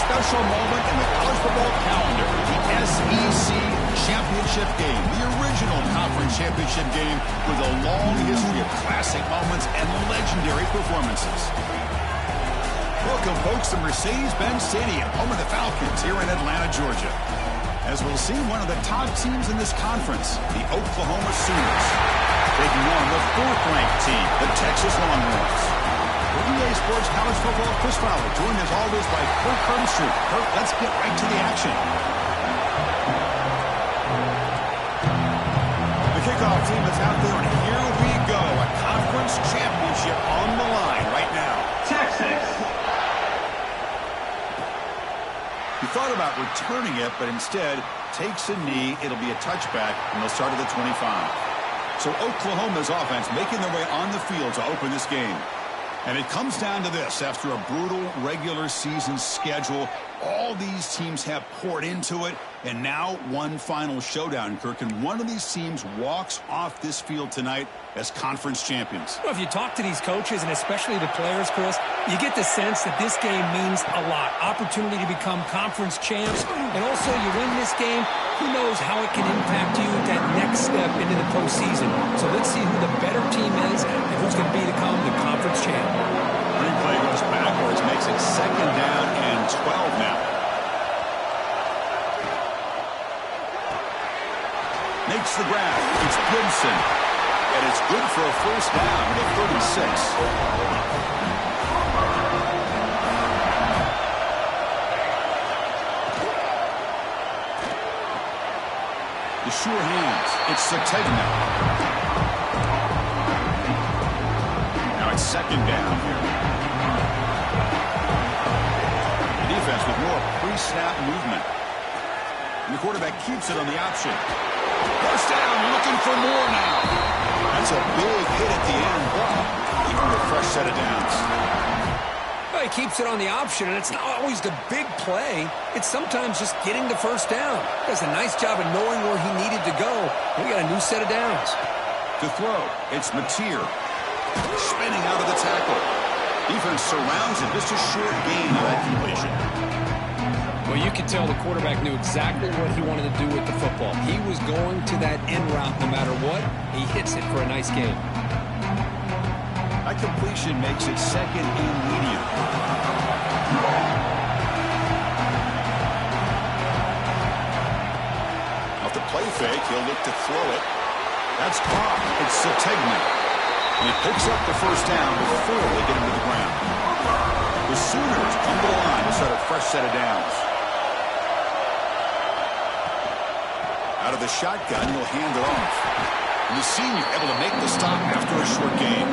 special moment in the college football calendar. The SEC Championship game, the original conference championship game with a long history of classic moments and legendary performances. Welcome, folks, to Mercedes-Benz Stadium, home of the Falcons here in Atlanta, Georgia. As we'll see, one of the top teams in this conference, the Oklahoma Sooners, taking on the fourth-ranked team, the Texas Longhorns. For EA Sports College Football, Chris Fowler, joined as always by Kurt Hermstreet. Kurt, let's get right to the action. The kickoff team is out there, and here we go. A conference championship on the line right now. Texas. He thought about returning it, but instead takes a knee. It'll be a touchback, and they'll start at the 25. So Oklahoma's offense making their way on the field to open this game. And it comes down to this. After a brutal regular season schedule, all these teams have poured into it, and now one final showdown, Kirk. And one of these teams walks off this field tonight as conference champions. Well, if you talk to these coaches, and especially the players, Chris, you get the sense that this game means a lot. Opportunity to become conference champs, and also you win this game, who knows how it can impact you at that next step into the postseason. So let's see who the better team is and who's going to become the conference champ. Replay goes backwards, makes it 2nd down and 12 now. Makes the grab. It's Gibson. And it's good for a first down at 36. The sure hands. It's Sategna. Now it's 2nd down here. The defense with more pre-snap movement. And the quarterback keeps it on the option. First down, looking for more now. That's a big hit at the end. Wow. Even with a fresh set of downs. Well, he keeps it on the option, and it's not always the big play. It's sometimes just getting the first down. Does a nice job of knowing where he needed to go. We got a new set of downs. To throw, it's Mateer. Spinning out of the tackle. Defense surrounds it. Just a short gain of that completion. Well, you could tell the quarterback knew exactly what he wanted to do with the football. He was going to that end route no matter what. He hits it for a nice gain. That completion makes it 2nd and medium. Off the play fake, he'll look to throw it. That's caught. It's Sategna. And he picks up the first down before they get him to the ground. The Sooners come to the line to start a fresh set of downs. Out of the shotgun, he'll hand it off. And the senior able to make the stop after a short gain.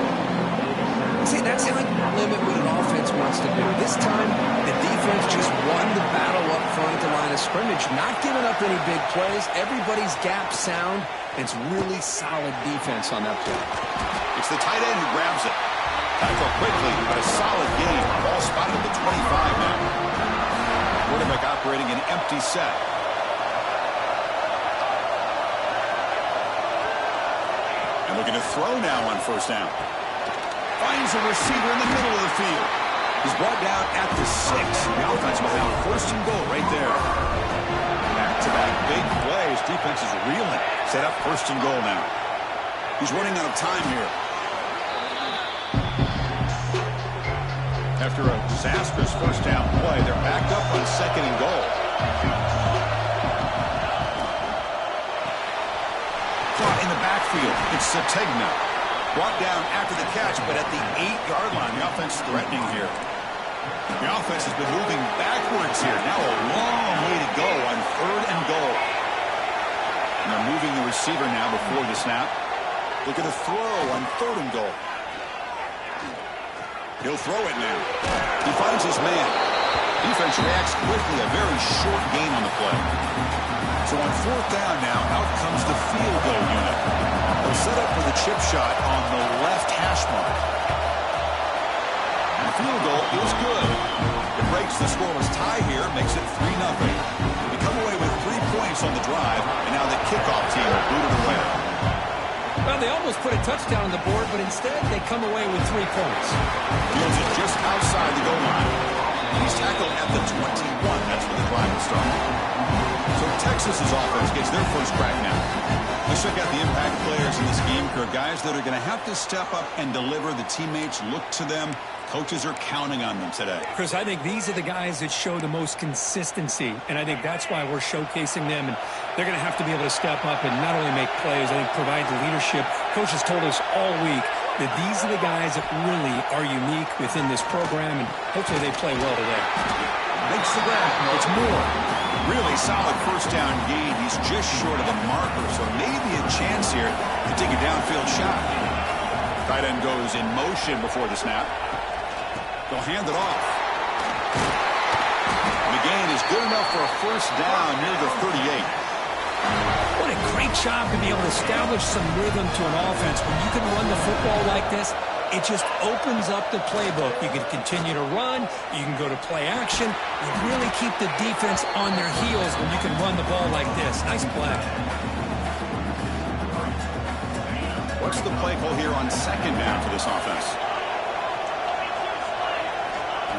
See, that's how you limit what an offense wants to do. This time, the defense just won the battle up front at the line of scrimmage, not giving up any big plays. Everybody's gap sound. It's really solid defense on that play. It's the tight end who grabs it. Tackle quickly, but a solid gain. Ball spotted at the 25 now. Quarterback operating an empty set. And looking to throw now on first down. Finds a receiver in the middle of the field. He's brought down at the 6. The offense will have 1st and goal right there. Back-to-back big plays. Defense is reeling. Set up 1st and goal now. He's running out of time here. After a disastrous first down play, they're back up on 2nd and goal. Caught in the backfield. It's Sategna. Brought down after the catch, but at the 8-yard line, the offense threatening here. The offense has been moving backwards here. Now a long way to go on 3rd and goal. And they're moving the receiver now before the snap. Look at the throw on 3rd and goal. He'll throw it now. He finds his man. Defense reacts quickly. A very short gain on the play. So on 4th down now, out comes the field goal unit. They'll set up for the chip shot on the left hash mark. And the field goal is good. It breaks the scoreless tie here, makes it 3-0. They come away with 3 points on the drive, and now the kickoff team will boot it away. Well, they almost put a touchdown on the board, but instead they come away with 3 points. Fields it just outside the goal line. He's tackled at the 21. That's where the drive will start. So Texas's offense gets their first crack now. Let's check out the impact players in this game, Kirk. Guys that are going to have to step up and deliver. The teammates look to them. Coaches are counting on them today. Chris, I think these are the guys that show the most consistency, and I think that's why we're showcasing them. And they're going to have to be able to step up and not only make plays, I think provide the leadership. Coaches told us all week that these are the guys that really are unique within this program, and hopefully they play well today. Makes the grab. It's Moore. Really solid first down gain. He's just short of the marker, so maybe a chance here to take a downfield shot. Tight end goes in motion before the snap. They'll hand it off. The gain is good enough for a first down near the 38. What a great job to be able to establish some rhythm to an offense. When you can run the football like this, it just opens up the playbook. You can continue to run. You can go to play action. You really keep the defense on their heels when you can run the ball like this. Nice play. What's the play call here on second down for this offense?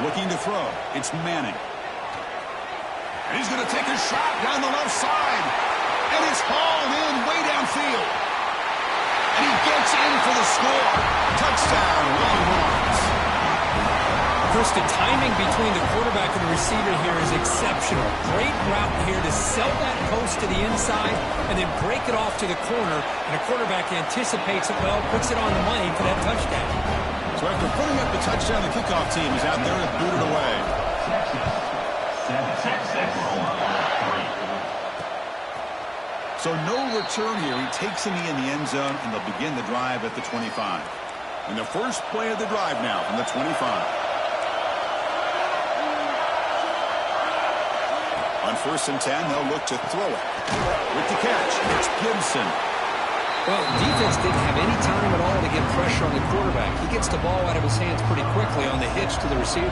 Looking to throw. It's Manning. And he's going to take a shot down the left side. And it's hauled in way downfield. And he gets in for the score. Touchdown, Longhorns. Chris, the timing between the quarterback and the receiver here is exceptional. Great route here to sell that post to the inside and then break it off to the corner. And the quarterback anticipates it well, puts it on the money for that touchdown. So after putting up the touchdown, the kickoff team is out there to boot it away. So no return here. He takes a knee in the end zone, and they'll begin the drive at the 25. And the first play of the drive now from the 25. On 1st and 10, they'll look to throw it. With the catch, it's Gibson. Well, defense didn't have any time at all to get pressure on the quarterback. He gets the ball out of his hands pretty quickly on the hitch to the receiver.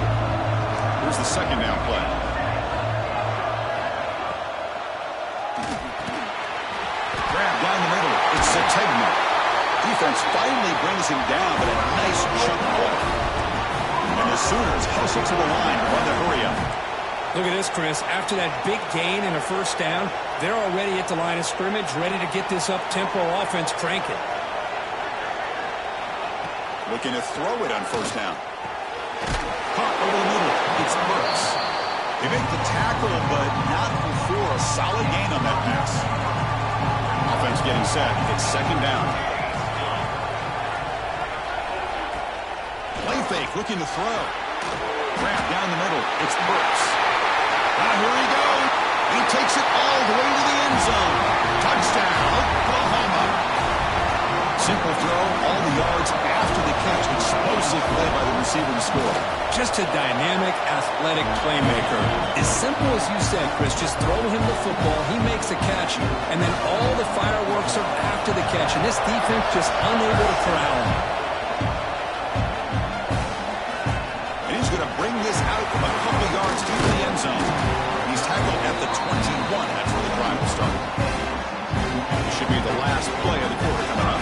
Here's the second down play. Grab down the middle. It's Sategna. Defense finally brings him down, but a nice chunk off. And the Sooners hustle to the line to run the hurry up. Look at this, Chris. After that big gain and a first down, they're already at the line of scrimmage, ready to get this up-tempo offense cranking. Looking to throw it on first down. Caught over the middle. It's Burks. They make the tackle, but not before a solid gain on that pass. Offense getting set. It's second down. Play fake, looking to throw. Grab down the middle. It's Burks. Now here he goes. He takes it all the way to the end zone. Touchdown, Oklahoma. Simple throw, all the yards after the catch. Explosive play by the receiver to score. Just a dynamic, athletic playmaker. As simple as you said, Chris, just throw him the football. He makes a catch, and then all the fireworks are after the catch. And this defense just unable to corral him. And he's going to bring this out a couple yards deep in the end zone. He's tackled at the 21. That's where the drive will start. This should be the last play of the quarter coming up.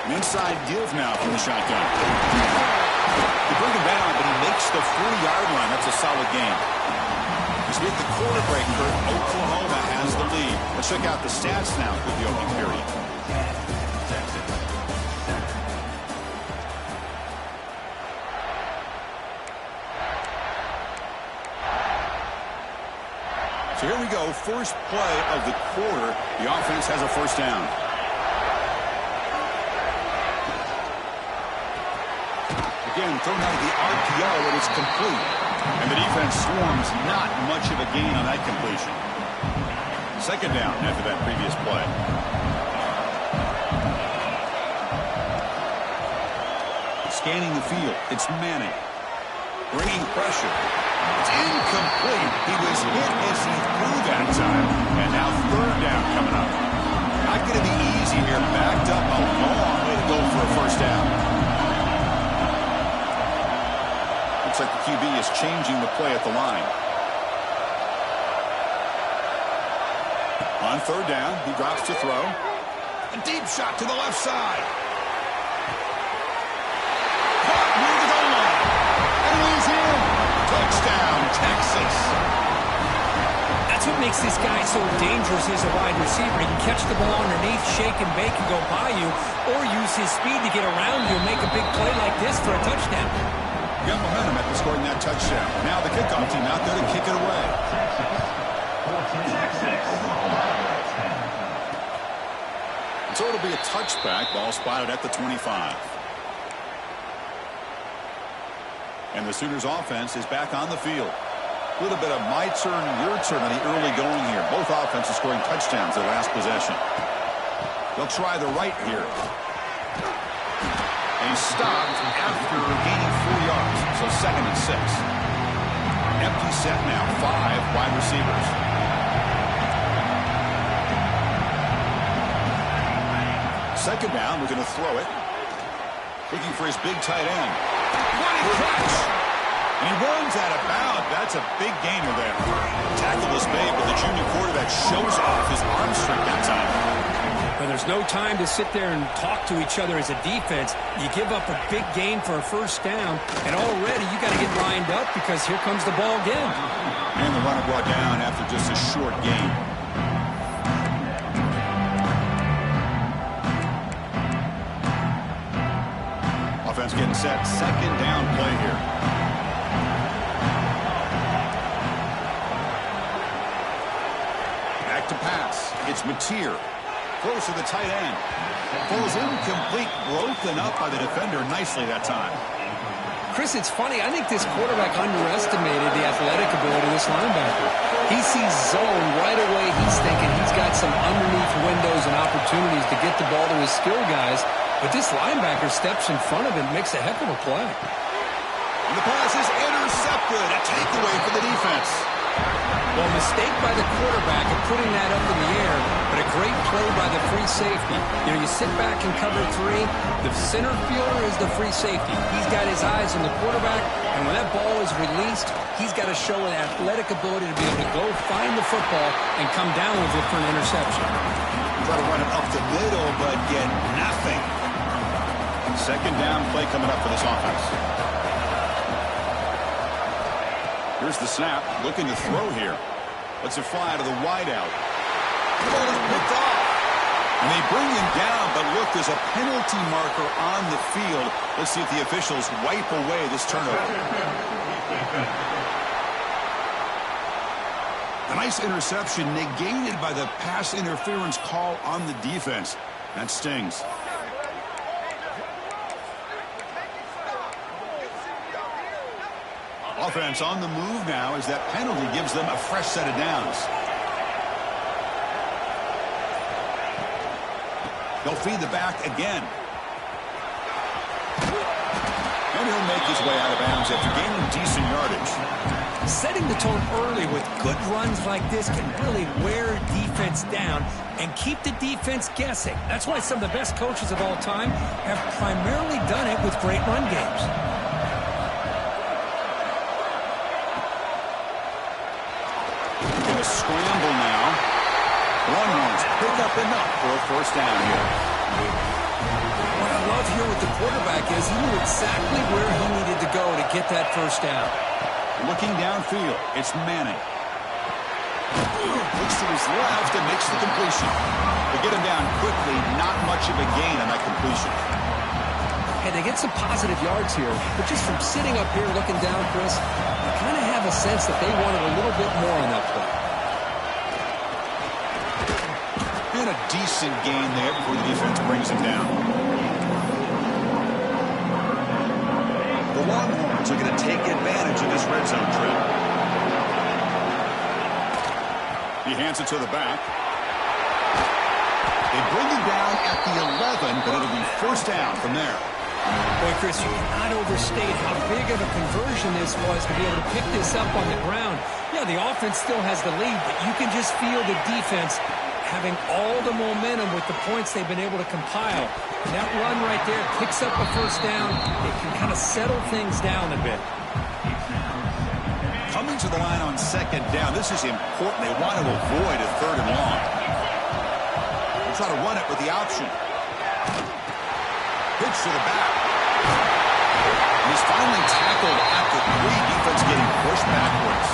An inside give now from the shotgun. They bring him down, but he makes the 40-yard line. That's a solid gain. He's hit the quarter breaker. Oklahoma has the lead. Let's check out the stats now for the opening period. So here we go, first play of the quarter. The offense has a first down. Again, thrown out of the RPO, and it's complete. And the defense swarms, not much of a gain on that completion. Second down after that previous play. Scanning the field, it's Manning. Bringing pressure. It's incomplete. He was hit as he threw that time. And now third down coming up. Not going to be easy here. Backed up a long way to go for a first down. Looks like the QB is changing the play at the line. On third down, he drops to throw. A deep shot to the left side. That's what makes this guy so dangerous as a wide receiver. He can catch the ball underneath, shake and bake and go by you, or use his speed to get around you and make a big play like this for a touchdown. Got momentum after scoring that touchdown. Now the kickoff team out there to kick it away. So it'll be a touchback. Ball spotted at the 25. And the Sooners offense is back on the field. A little bit of my turn, your turn on the early going here. Both offenses scoring touchdowns their last possession. They'll try the right here. And he stopped after gaining 4 yards. So 2nd and 6. Empty set now. 5 wide receivers. Second down. We're going to throw it. Looking for his big tight end. What a catch! And he runs out of bounds. That's a big gainer there. Tackle is made, but the junior quarterback shows off his arm strength that time. Well, there's no time to sit there and talk to each other as a defense. You give up a big gain for a first down, and already you got to get lined up because here comes the ball again. And the runner brought down after just a short gain. Offense getting set. Second down play here. Back to pass. It's Mateer. Close to the tight end. Falls incomplete. Broken up by the defender nicely that time. Chris, it's funny. I think this quarterback underestimated the athletic ability of this linebacker. He sees zone right away. He's thinking he's got some underneath windows and opportunities to get the ball to his skill guys. But this linebacker steps in front of him, makes a heck of a play. And the pass is intercepted. A takeaway for the defense. Well, a mistake by the quarterback of putting that up in the air, but a great play by the free safety. You know, you sit back and cover 3. The center fielder is the free safety. He's got his eyes on the quarterback, and when that ball is released, he's got to show an athletic ability to be able to go find the football and come down with it for an interception. Try to run it up the middle, but get nothing. Second down play coming up for this offense. Here's the snap. Looking to throw here. Lets it fly to the wideout. The ball is picked off. And they bring him down, but look, there's a penalty marker on the field. Let's see if the officials wipe away this turnover. A nice interception negated by the pass interference call on the defense. That stings. Offense on the move now as that penalty gives them a fresh set of downs. They'll feed the back again. And he'll make his way out of bounds after gaining decent yardage. Setting the tone early with good runs like this can really wear defense down and keep the defense guessing. That's why some of the best coaches of all time have primarily done it with great run games. A scramble now. Longhorns pick up enough for a first down here. What I love here with the quarterback is he knew exactly where he needed to go to get that first down. Looking downfield, it's Manning. Looks to his left and makes the completion. They get him down quickly, not much of a gain on that completion. Hey, they get some positive yards here, but just from sitting up here looking down, Chris, you kind of have a sense that they wanted a little bit more on that play. And a decent gain there before the defense brings him down. The Longhorns are going to take advantage of this red zone trip. He hands it to the back. They bring him down at the 11, but it'll be first down from there. Boy, Chris, you cannot overstate how big of a conversion this was to be able to pick this up on the ground. Yeah, the offense still has the lead, but you can just feel the defense having all the momentum with the points they've been able to compile. And that run right there picks up a first down. It can kind of settle things down a bit. Coming to the line on second down, this is important. They want to avoid a third and long. They'll try to run it with the option. Pitch to the back. And he's finally tackled at the 3. Defense getting pushed backwards.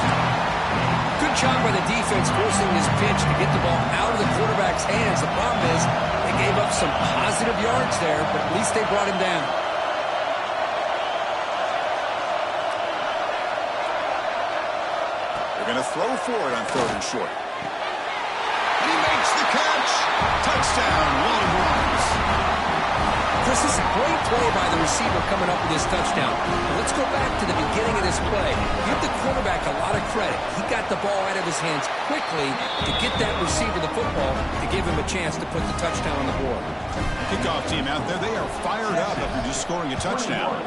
Good Great job by the defense forcing this pitch to get the ball out of the quarterback's hands. The problem is they gave up some positive yards there, but at least they brought him down. They're going to throw for it on 3rd and short. And he makes the catch. Touchdown, Wally Barnes. This is a great play by the receiver coming up with this touchdown. Now let's go back to the beginning of this play. Give the quarterback a lot of credit. He got the ball out of his hands quickly to get that receiver the football to give him a chance to put the touchdown on the board. Kickoff team out there, they are fired up after just scoring a touchdown.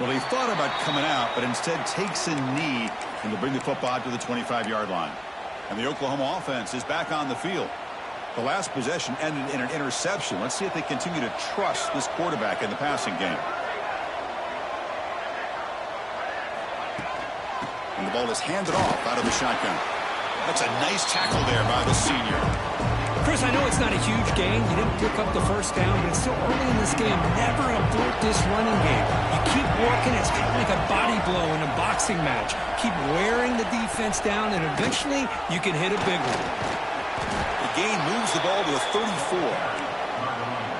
Well, he thought about coming out, but instead takes a knee and will bring the football to the 25-yard line. And the Oklahoma offense is back on the field. The last possession ended in an interception. Let's see if they continue to trust this quarterback in the passing game. And the ball is handed off out of the shotgun. That's a nice tackle there by the senior. Chris, I know it's not a huge gain. You didn't pick up the first down, but it's still early in this game. Never abort this running game. You keep working. It's kind of like a body blow in a boxing match. Keep wearing the defense down, and eventually you can hit a big one. The gain moves the ball to the 34.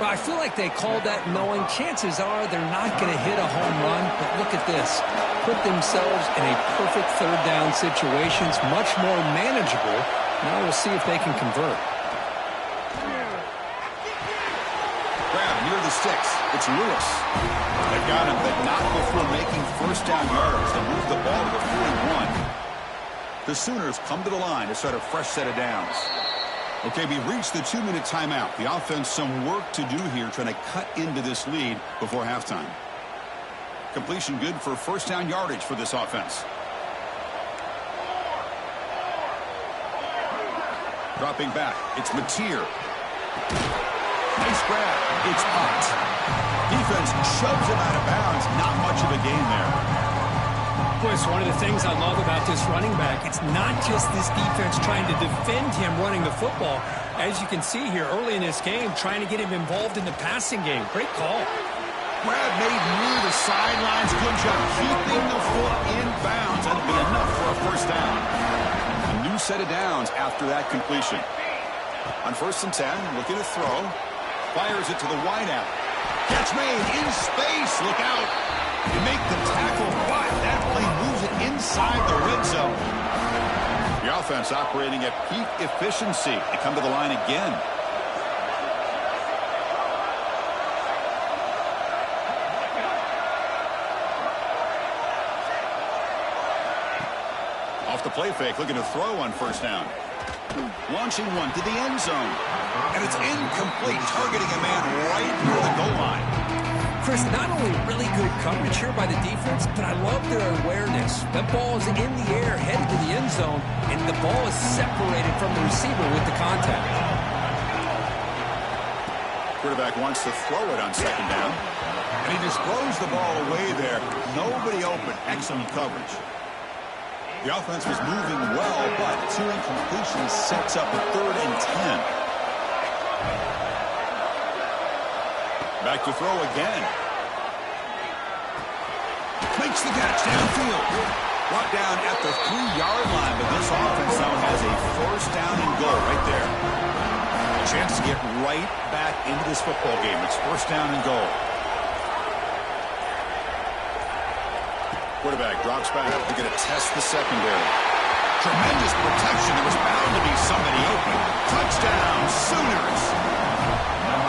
Well, I feel like they called that knowing chances are they're not going to hit a home run, but look at this. Put themselves in a perfect 3rd down situation. It's much more manageable. Now we'll see if they can convert. Grab near the sticks. It's Lewis. They've got him, but not before making 1st down yards. They move the ball to the 41. The Sooners come to the line to start a fresh set of downs. Okay, we've reached the 2-minute timeout. The offense some work to do here trying to cut into this lead before halftime. Completion good for 1st down yardage for this offense. Dropping back, it's Mateer. Nice grab, it's popped. Defense shoves him out of bounds. Not much of a gain there. Boy, it's one of the things I love about this running back. It's not just this defense trying to defend him running the football. As you can see here early in this game, trying to get him involved in the passing game. Great call. Grab made near the sidelines. Good job keeping the foot in bounds. That'll be enough for a 1st down. A new set of downs after that completion. On 1st and 10, looking to throw. Fires it to the wideout. Catch made in space. Look out. You make the tackle, but that play moves it inside the red zone. The offense operating at peak efficiency. They come to the line again. Off the play fake, looking to throw on 1st down. Launching one to the end zone. And it's incomplete, targeting a man right near the goal line. Chris, not only really good coverage here by the defense, but I love their awareness. That ball is in the air, headed to the end zone, and the ball is separated from the receiver with the contact. Quarterback wants to throw it on 2nd down. And he just throws the ball away there. Nobody open. Excellent coverage. The offense was moving well, but 2 incompletions sets up a 3rd and 10. Back to throw again. Makes the catch downfield. Brought down at the 3-yard line, but this offense now has a 1st down and goal right there. A chance to get right back into this football game. It's 1st down and goal. Quarterback drops back. They're going to test the secondary. Tremendous protection. There was bound to be somebody open. Touchdown, Sooners.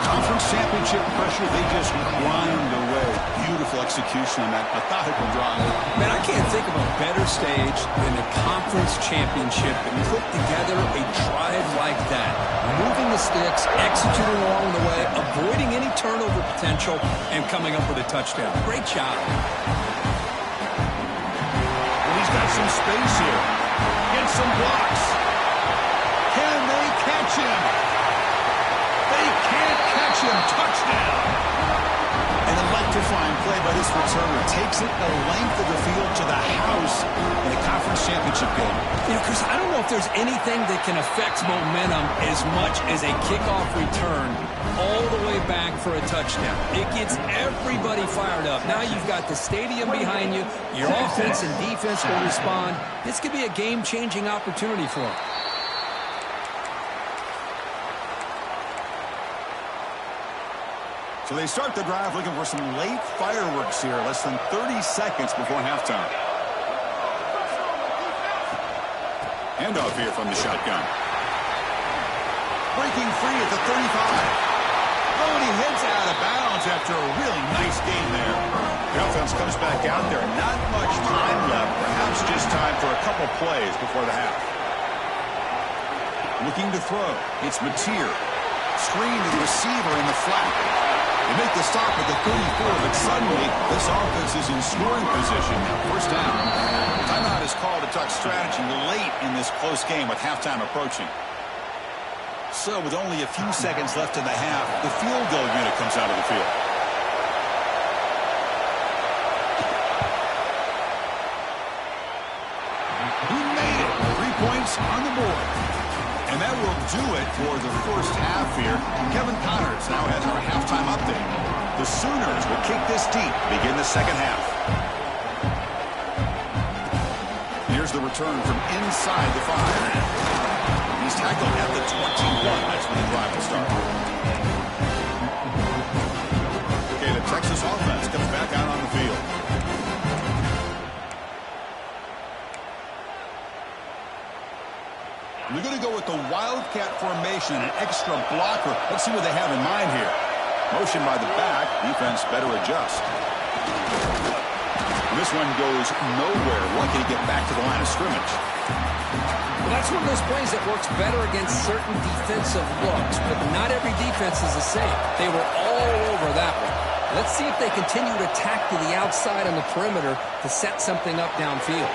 Conference championship pressure, they just grind away. Beautiful execution on that methodical drive. Man, I can't think of a better stage than the conference championship and put together a drive like that. Moving the sticks, executing along the way, avoiding any turnover potential, and coming up with a touchdown. Great job. Well, he's got some space here. Gets some blocks. Can they catch him? They can't catch him. Touchdown. An electrifying play by this returner. Takes it the length of the field to the house in a conference championship game. Chris, I don't know if there's anything that can affect momentum as much as a kickoff return all the way back for a touchdown. It gets everybody fired up. Now you've got the stadium behind you. Your offense and defense will respond. This could be a game-changing opportunity for them. So they start the drive looking for some late fireworks here, less than 30 seconds before halftime. Handoff here from the shotgun. Breaking free at the 35. Oh, and he heads out of bounds after a really nice gain there. The offense comes back out there. Not much time left. Perhaps just time for a couple plays before the half. Looking to throw. It's Mateer. Screen to the receiver in the flat. They make the stop at the 34, but suddenly this offense is in scoring position. First down. Timeout is called to talk strategy late in this close game with halftime approaching. So with only a few seconds left in the half, the field goal unit comes out of the field. He made it. 3 points on the board. And that will do it for the first half here. Kevin Connors now has our halftime update. The Sooners will kick this deep, begin the second half. Here's the return from inside the 5. He's tackled at the 21. That's when the drive will start. Okay, the Texas offense comes back out on the field. They're going to go with the Wildcat formation and an extra blocker. Let's see what they have in mind here. Motion by the back. Defense better adjust. This one goes nowhere. Lucky to get back to the line of scrimmage. Well, that's one of those plays that works better against certain defensive looks, but not every defense is the same. They were all over that one. Let's see if they continue to tack to the outside on the perimeter to set something up downfield.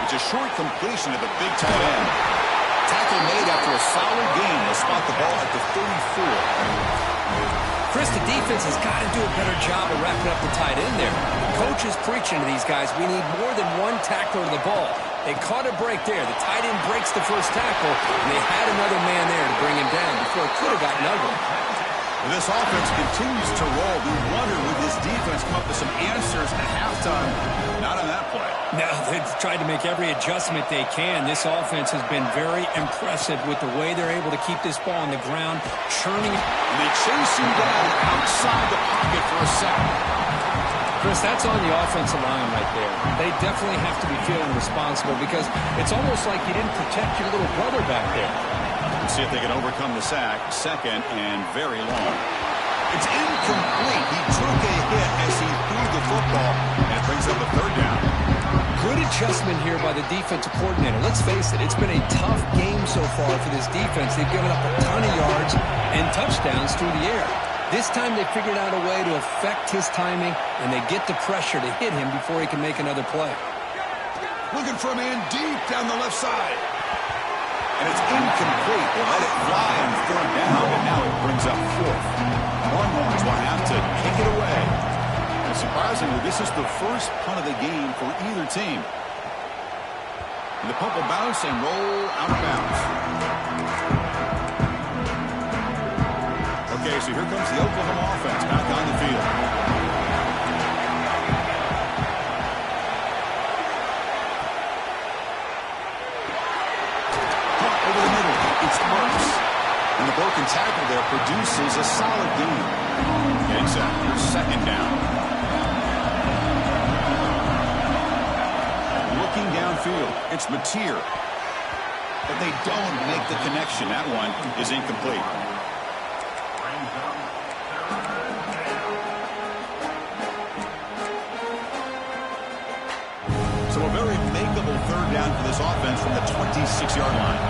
It's a short completion to the big tight end. Tackle made after a solid gain. They'll spot the ball at the 34. Chris, the defense has got to do a better job of wrapping up the tight end there. The coach is preaching to these guys, we need more than one tackler to the ball. They caught a break there. The tight end breaks the first tackle, and they had another man there to bring him down before it could have gotten ugly. This offense continues to roll. We wonder, would this defense come up with some answers at halftime? Not on that play. No, they've tried to make every adjustment they can. This offense has been very impressive with the way they're able to keep this ball on the ground, churning. And they chase him down outside the pocket for a sack. Chris, that's on the offensive line right there. They definitely have to be feeling responsible because it's almost like you didn't protect your little brother back there. Let's see if they can overcome the sack. Second and very long. It's incomplete. He took a hit as he threw the football, and it brings up a third down. Good adjustment here by the defensive coordinator. Let's face it, it's been a tough game so far for this defense. They've given up a ton of yards and touchdowns through the air. This time they figured out a way to affect his timing, and they get the pressure to hit him before he can make another play. Looking for a man deep down the left side. And it's incomplete. They let it fly on third down, and now it brings up fourth. Longhorns will have to kick it away. And surprisingly, this is the first punt of the game for either team. And the punt will bounce and roll out of bounds. Okay, so here comes the Oklahoma offense back on the field. Over the middle, it's Burks. And the broken tackle there produces a solid gain. Getting set, here's second down. Looking downfield, it's Mateer. But they don't make the connection. That one is incomplete. So a very makeable third down for this offense from the 26-yard line.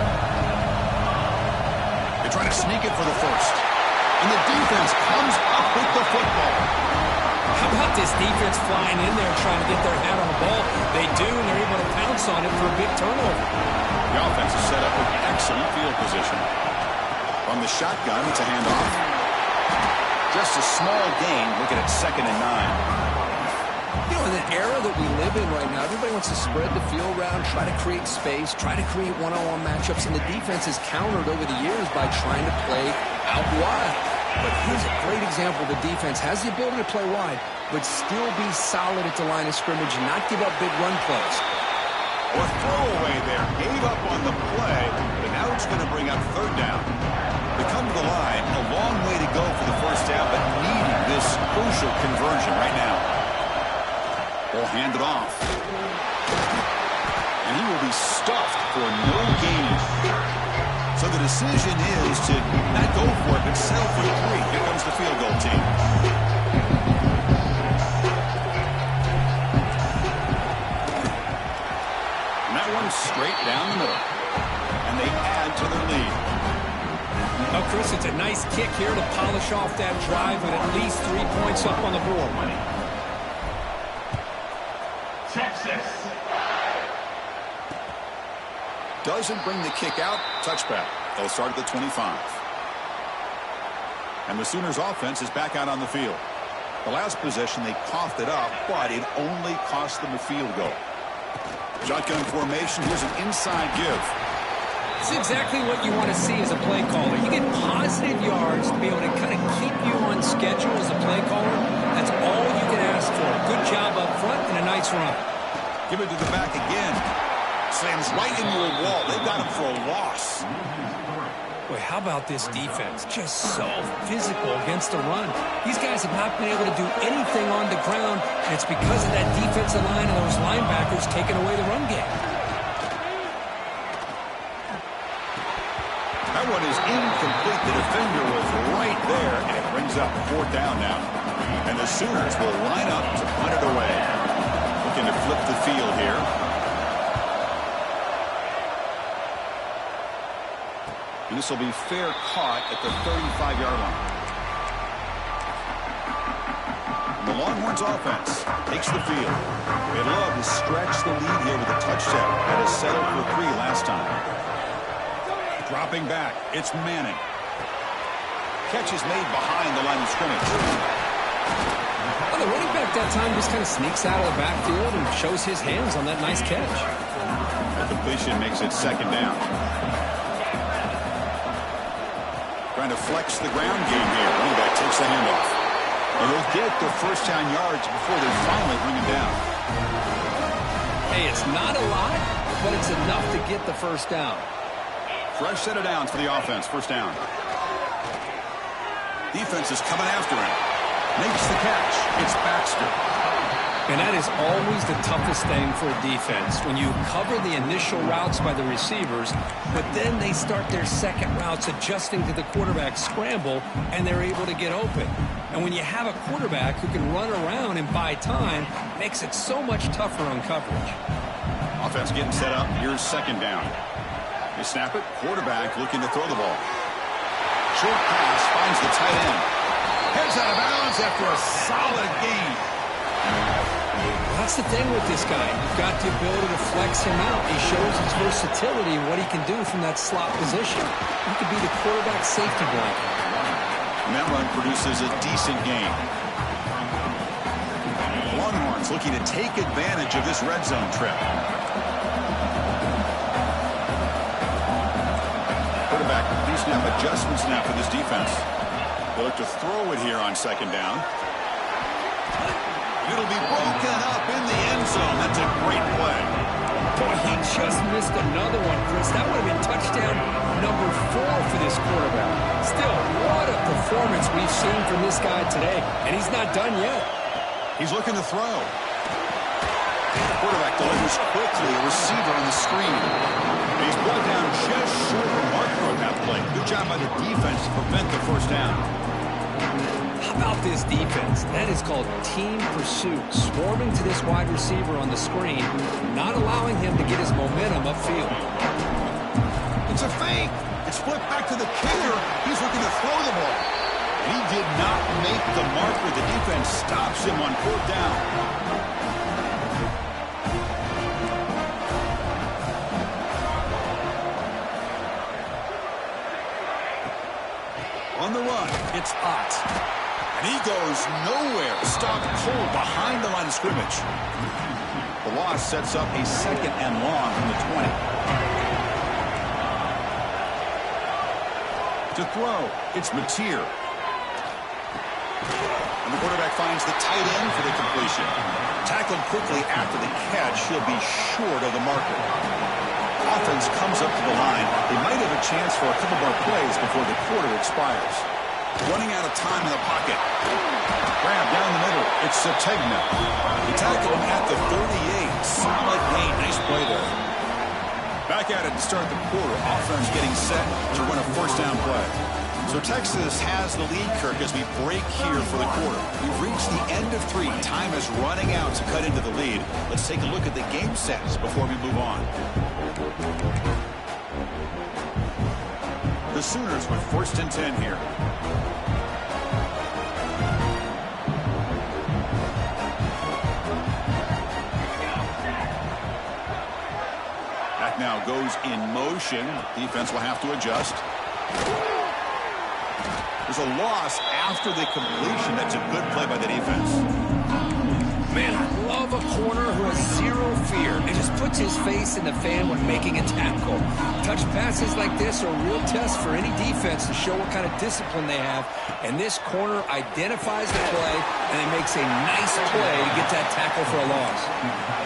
They try to sneak it for the first. And the defense comes up with the football. How about this defense flying in there trying to get their hat on the ball? They do, and they're able to pounce on it for a big turnover. The offense is set up with excellent field position. From the shotgun, it's a handoff. Just a small gain, looking at 2nd and 9. You know, in the era that we live in right now, everybody wants to spread the field around, try to create space, try to create one-on-one matchups, and the defense has countered over the years by trying to play out wide. But here's a great example. The defense has the ability to play wide, but still be solid at the line of scrimmage and not give up big run plays. Or throwaway there. Gave up on the play, but now it's going to bring up third down. They come to the line, a long way to go for the first down, but needing this crucial conversion right now. Will hand it off. And he will be stuffed for no gain. So the decision is to not go for it, but settle for 3. Here comes the field goal team. And that one's straight down the middle. And they add to their lead. Oh, Chris, it's a nice kick here to polish off that drive with at least 3 points up on the board. Texas. Doesn't bring the kick out. Touchback. They'll start at the 25. And the Sooners offense is back out on the field. The last possession, they coughed it up, but it only cost them a field goal. Shotgun formation. Here's an inside give. It's exactly what you want to see as a play caller. You get positive yards to be able to kind of keep you on schedule as a play caller. That's all you can ask for. Good job up front and a nice run. Give it to the back again. Slams right into a wall. They got him for a loss. Boy, how about this defense? Just so physical against the run. These guys have not been able to do anything on the ground, and it's because of that defensive line and those linebackers taking away the run game. That one is incomplete. The defender was right there, and it brings up fourth down now. And the Sooners will line up to punt it away. Looking to flip the field here. And this will be fair caught at the 35-yard line. And the Longhorns offense takes the field. They love to stretch the lead here with a touchdown. Had to settle for 3 last time. Dropping back, it's Manning. Catch is made behind the line of scrimmage. Well, the running back that time just kind of sneaks out of the backfield and shows his hands on that nice catch. The completion makes it second down. Trying to flex the ground game here. Running back takes the handoff. And they'll get the first down yards before they finally bring him down. Hey, it's not a lot, but it's enough to get the first down. Fresh set of downs for the offense. First down. Defense is coming after him. Makes the catch. It's Baxter. And that is always the toughest thing for a defense, when you cover the initial routes by the receivers, but then they start their second routes adjusting to the quarterback scramble, and they're able to get open. And when you have a quarterback who can run around and buy time, it makes it so much tougher on coverage. Offense getting set up. Here's second down. They snap it. Quarterback looking to throw the ball. Short pass finds the tight end. Heads out of bounds after a solid gain. That's the thing with this guy. You've got the ability to flex him out. He shows his versatility and what he can do from that slot position. He could be the quarterback safety blanket. And that run produces a decent gain. Longhorns looking to take advantage of this red zone trip. Quarterback pre-snap adjustments now for this defense. They look to throw it here on second down. It'll be broken up in the end zone. That's a great play. Boy, he just missed another one, Chris. That would have been touchdown number 4 for this quarterback. Still, what a performance we've seen from this guy today. And he's not done yet. He's looking to throw. The quarterback delivers quickly. A receiver on the screen. He's brought down just short of the marker on that play. Good job by the defense to prevent the first down. How about this defense? That is called team pursuit. Swarming to this wide receiver on the screen, not allowing him to get his momentum upfield. It's a fake. It's flipped back to the kicker. He's looking to throw the ball. He did not make the marker. The defense stops him on fourth down. On the run, it's Ott. And And he goes nowhere. Stopped cold behind the line of scrimmage. The loss sets up a 2nd and long from the 20. To throw, it's Mateer. And the quarterback finds the tight end for the completion. Tackled quickly after the catch, he'll be short of the marker. Offense comes up to the line. They might have a chance for a couple more plays before the quarter expires. Running out of time in the pocket. Grab down the middle. It's Sategna. They tackle him at the 38. Solid gain. Nice play there. Back at it to start the quarter. Offense getting set to run a 1st down play. So Texas has the lead, Kirk, as we break here for the quarter. We've reached the end of 3. Time is running out to cut into the lead. Let's take a look at the game sets before we move on. The Sooners with 1st and 10 here. Back now goes in motion. Defense will have to adjust. There's a loss after the completion. That's a good play by the defense. Man, I love a corner who has zero fear and just puts his face in the fan when making a tackle. Touch passes like this are a real test for any defense to show what kind of discipline they have. And this corner identifies the play, and it makes a nice play to get that tackle for a loss.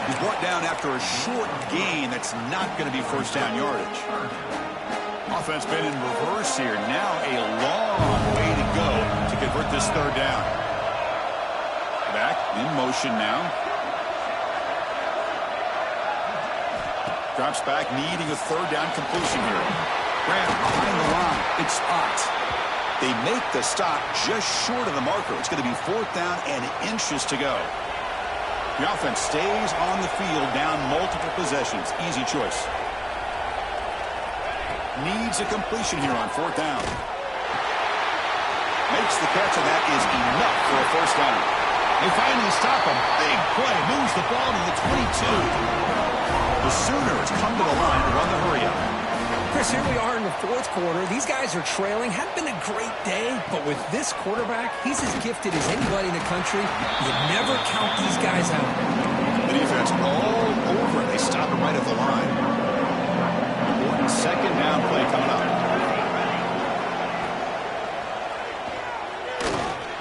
He's brought down after a short gain that's not going to be 1st down yardage. Offense been in reverse here. Now a long way to go to convert this 3rd down. Back in motion now. Drops back, needing a 3rd down completion here. Grant behind the line. It's Ott. They make the stop just short of the marker. It's going to be 4th down and inches to go. The offense stays on the field down multiple possessions. Easy choice. Needs a completion here on 4th down. Makes the catch, and that is enough for a 1st down. They finally stop him. Big play. Moves the ball to the 22. The Sooners come to the line to run the hurry-up. Chris, here we are in the 4th quarter. These guys are trailing. Hadn't been a great day, but with this quarterback, he's as gifted as anybody in the country. You never count these guys out. The defense all over it. They stop him right at the line. 2nd down play coming up.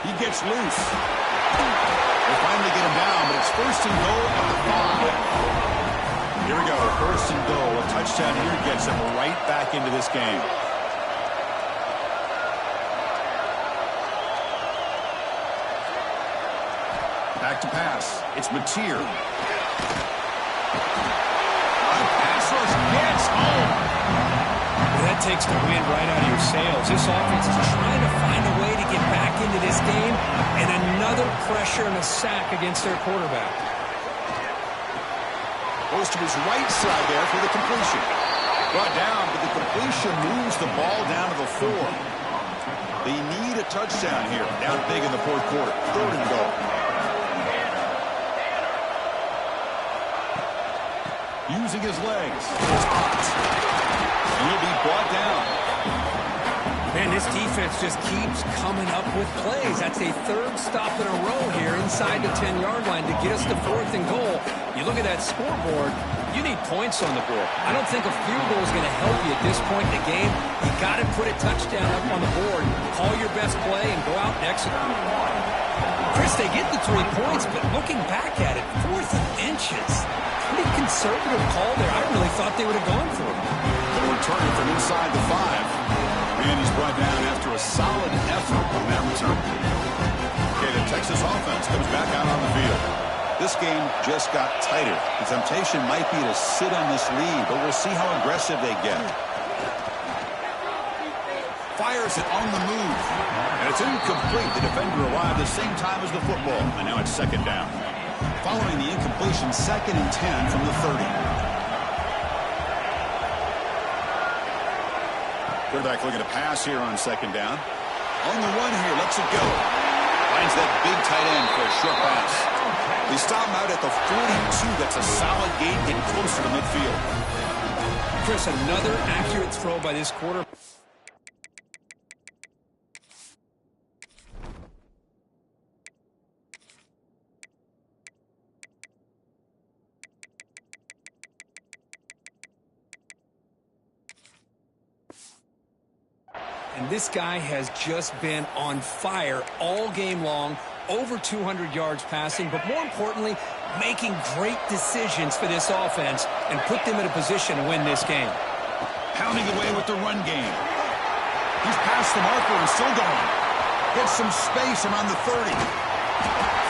He gets loose. They finally get him down, but it's 1st and goal at the 5. Here we go, 1st and goal. A touchdown here gets them right back into this game. Back to pass. It's Mateer. Pass rush gets home. That takes the wind right out of your sails. This offense is trying to find a way to get back into this game, and another pressure and a sack against their quarterback. Goes to his right side there for the completion. Brought down, but the completion moves the ball down to the 4. They need a touchdown here. Down big in the 4th quarter. 3rd and goal. Using his legs. It's Ott. He'll be brought down. Man, this defense just keeps coming up with plays. That's a 3rd stop in a row here inside the 10-yard line to get us to 4th and goal. You look at that scoreboard, you need points on the board. I don't think a field goal is going to help you at this point in the game. You got to put a touchdown up on the board, call your best play, and go out and execute. Chris, they get the 3 points, but looking back at it, 4th and inches. Pretty conservative call there. I really thought they would have gone for it. They're returning from inside the 5. And he's brought down after a solid effort on that return. Okay, the Texas offense comes back out on the field. This game just got tighter. The temptation might be to sit on this lead, but we'll see how aggressive they get. Fires it on the move. And it's incomplete. The defender arrived the same time as the football. And now it's 2nd down. Following the incompletion, 2nd and 10 from the 30. Quarterback looking to pass here on 2nd down. On the run here, lets it go. Finds that big tight end for a short pass. They stop him out at the 42. That's a solid gain, getting closer to midfield. Chris, another accurate throw by this quarter. And this guy has just been on fire all game long, over 200 yards passing, but more importantly, making great decisions for this offense and put them in a position to win this game. Pounding away with the run game. He's past the marker and still going. Gets some space around the 30.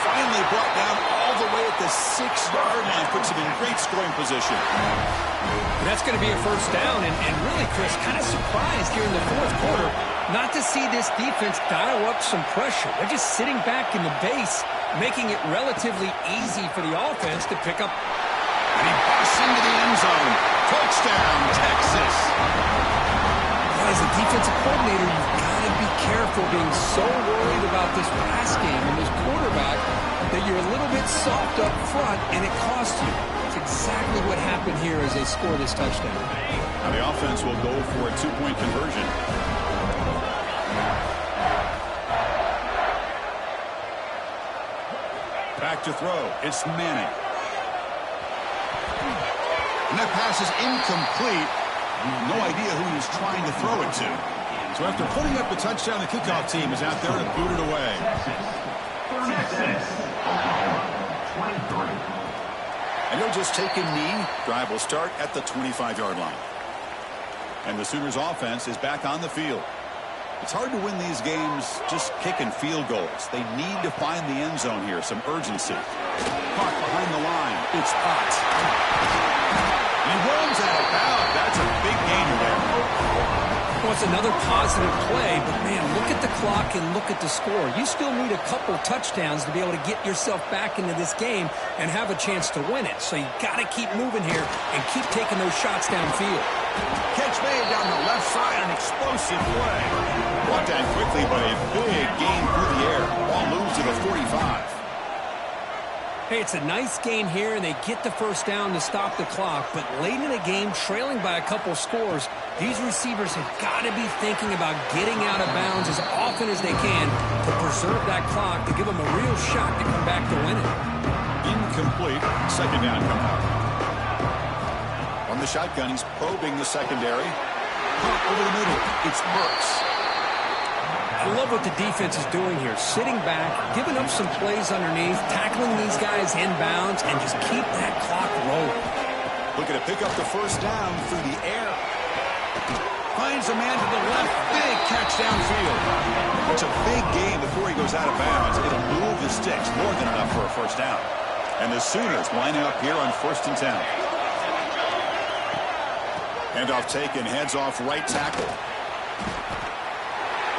Finally brought down all the way at the 6-yard line. Puts him in great scoring position. And that's going to be a first down. And really, Chris, kind of surprised here in the fourth quarter not to see this defense dial up some pressure. They're just sitting back in the base, making it relatively easy for the offense to pick up. And he busts into the end zone. Touchdown, Texas. As a defensive coordinator, you've got to be careful being so worried about this pass game and this quarterback that you're a little bit soft up front and it costs you. It's exactly what happened here as they score this touchdown. Now the offense will go for a 2-point conversion. Back to throw. It's Manning. And that pass is incomplete. No idea who he's trying to throw it to. So after putting up the touchdown, the kickoff team is out there to boot it away. And he'll just take a knee. Drive will start at the 25-yard line. And the Sooners offense is back on the field. It's hard to win these games just kicking field goals. They need to find the end zone here, some urgency. Caught behind the line. It's Potts. He runs out of bounds. That's a big gainer there. Well, it's another positive play, but man, look at the clock and look at the score. You still need a couple touchdowns to be able to get yourself back into this game and have a chance to win it. So you got to keep moving here and keep taking those shots downfield. Catch made down the left side, an explosive play. Brought down quickly, but a big gain through the air. Ball moves to the 45. Hey, it's a nice gain here, and they get the first down to stop the clock. But late in the game, trailing by a couple scores, these receivers have got to be thinking about getting out of bounds as often as they can to preserve that clock, to give them a real shot to come back to win it. Incomplete. Second down coming up. On the shotgun, he's probing the secondary. Pump over the middle. It's Burks. I love what the defense is doing here. Sitting back, giving up some plays underneath, tackling these guys inbounds, and just keep that clock rolling. Looking to pick up the first down through the air. Finds a man to the left. Big catch downfield. It's a big game before he goes out of bounds. It'll move the sticks. More than enough for a first down. And the Sooners lining up here on 1st and 10. Handoff taken. Heads off right tackle.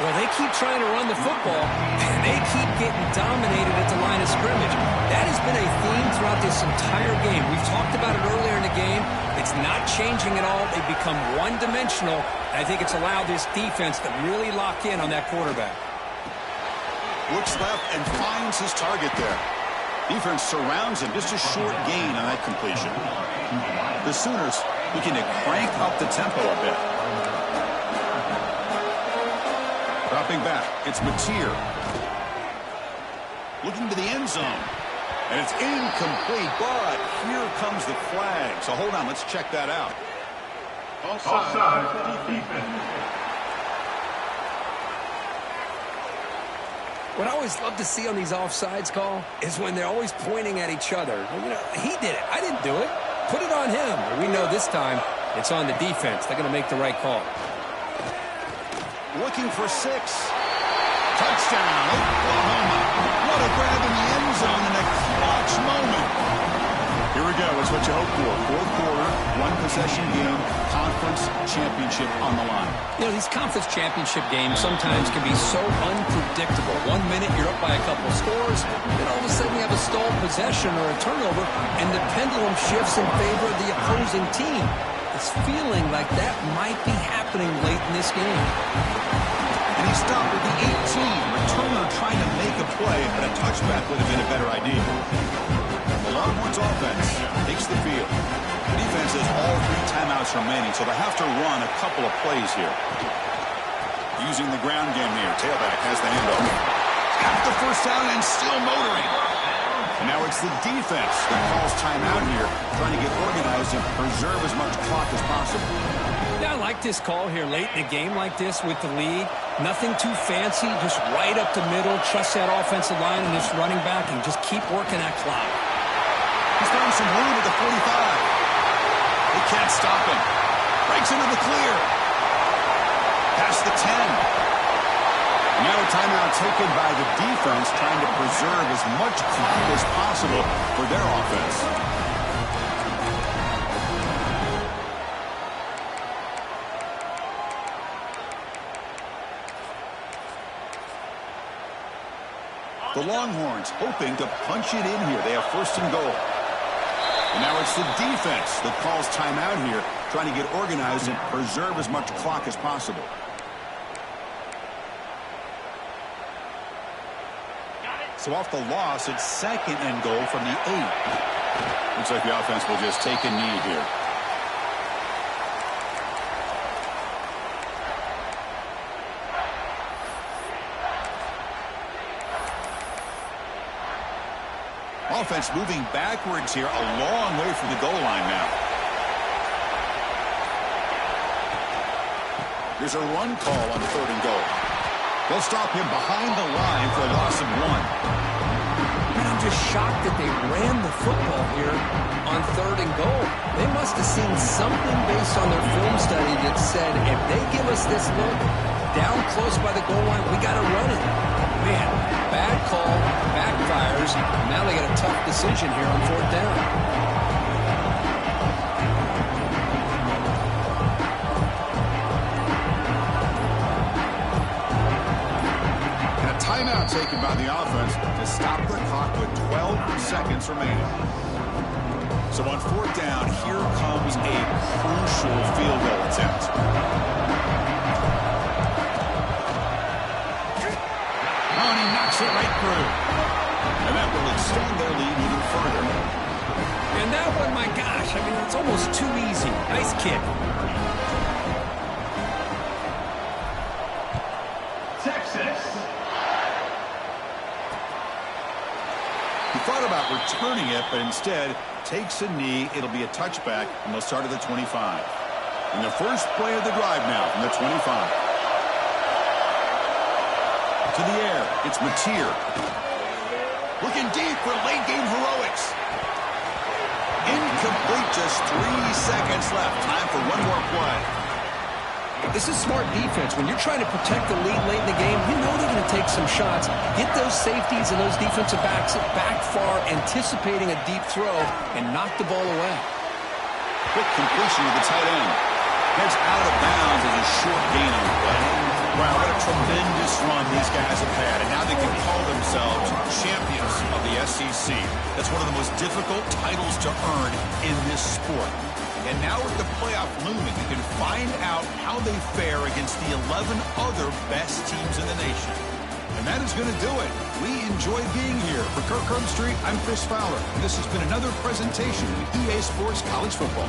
Well, they keep trying to run the football, and they keep getting dominated at the line of scrimmage. That has been a theme throughout this entire game. We've talked about it earlier in the game. It's not changing at all. They've become one-dimensional. I think it's allowed this defense to really lock in on that quarterback. Looks left and finds his target there. Defense surrounds him. Just a short gain on that completion. The Sooners looking to crank up the tempo a bit. Dropping back, it's Mateer. Looking to the end zone. And it's incomplete, but here comes the flag. So hold on, let's check that out. Offside. Defense. What I always love to see on these offsides call is when they're always pointing at each other. You know, he did it. I didn't do it. Put it on him. We know this time it's on the defense. They're going to make the right call. Looking for 6. Touchdown, Oklahoma. What a grab in the end zone in a clutch moment. Here we go. It's what you hope for. Fourth quarter, one-possession game, conference championship on the line. You know, these conference championship games sometimes can be so unpredictable. 1 minute you're up by a couple of scores, then all of a sudden you have a stalled possession or a turnover, and the pendulum shifts in favor of the opposing team. It's feeling like that might be happening late in this game. And he stopped with the 18. Returner trying to make a play, but a touchback would have been a better idea. The Longhorns offense takes the field. The defense has all 3 timeouts remaining, so they have to run a couple of plays here. Using the ground game here. Tailback has the handoff. Got the first down and still motoring. And now it's the defense that calls timeout here, trying to get organized and preserve as much clock as possible. Yeah, I like this call here late in a game like this with the lead. Nothing too fancy, just right up the middle. Trust that offensive line and this running back and just keep working that clock. He's found some room at the 45. They can't stop him. Breaks into the clear. Past the 10. Now a timeout taken by the defense, trying to preserve as much clock as possible for their offense. The Longhorns hoping to punch it in here. They have first and goal. And now it's the defense that calls timeout here, trying to get organized and preserve as much clock as possible. So off the loss, it's second and goal from the 8. Looks like the offense will just take a knee here. Offense moving backwards here, a long way from the goal line now. There's a run call on third and goal. They'll stop him behind the line for a loss of 1. And I'm just shocked that they ran the football here on third and goal. They must have seen something based on their film study that said, if they give us this look down close by the goal line, we got to run it. Man, bad call, backfires. Now they got a tough decision here on fourth down. Timeout taken by the offense to stop the clock with 12 seconds remaining. So on fourth down, here comes a crucial field goal attempt. Oh, and he knocks it right through. And that will extend their lead even further. And that one, my gosh, I mean, it's almost too easy. Nice kick. Thought about returning it, but instead takes a knee. It'll be a touchback, and they'll start at the 25. And the first play of the drive now from the 25. To the air, it's Mateer. Looking deep for late-game heroics. Incomplete, just 3 seconds left. Time for one more play. This is smart defense. When you're trying to protect the lead late in the game, you know they're going to take some shots. Get those safeties and those defensive backs back far, anticipating a deep throw, and knock the ball away. Quick completion to the tight end. Heads out of bounds as a short gain on the play. Wow, what a tremendous run these guys have had, and now they can call themselves champions of the SEC. That's one of the most difficult titles to earn in this sport. And now with the playoff looming, we can find out how they fare against the 11 other best teams in the nation. And that is going to do it. We enjoy being here. For Kirk Herbstreit, I'm Chris Fowler. And this has been another presentation of EA Sports College Football.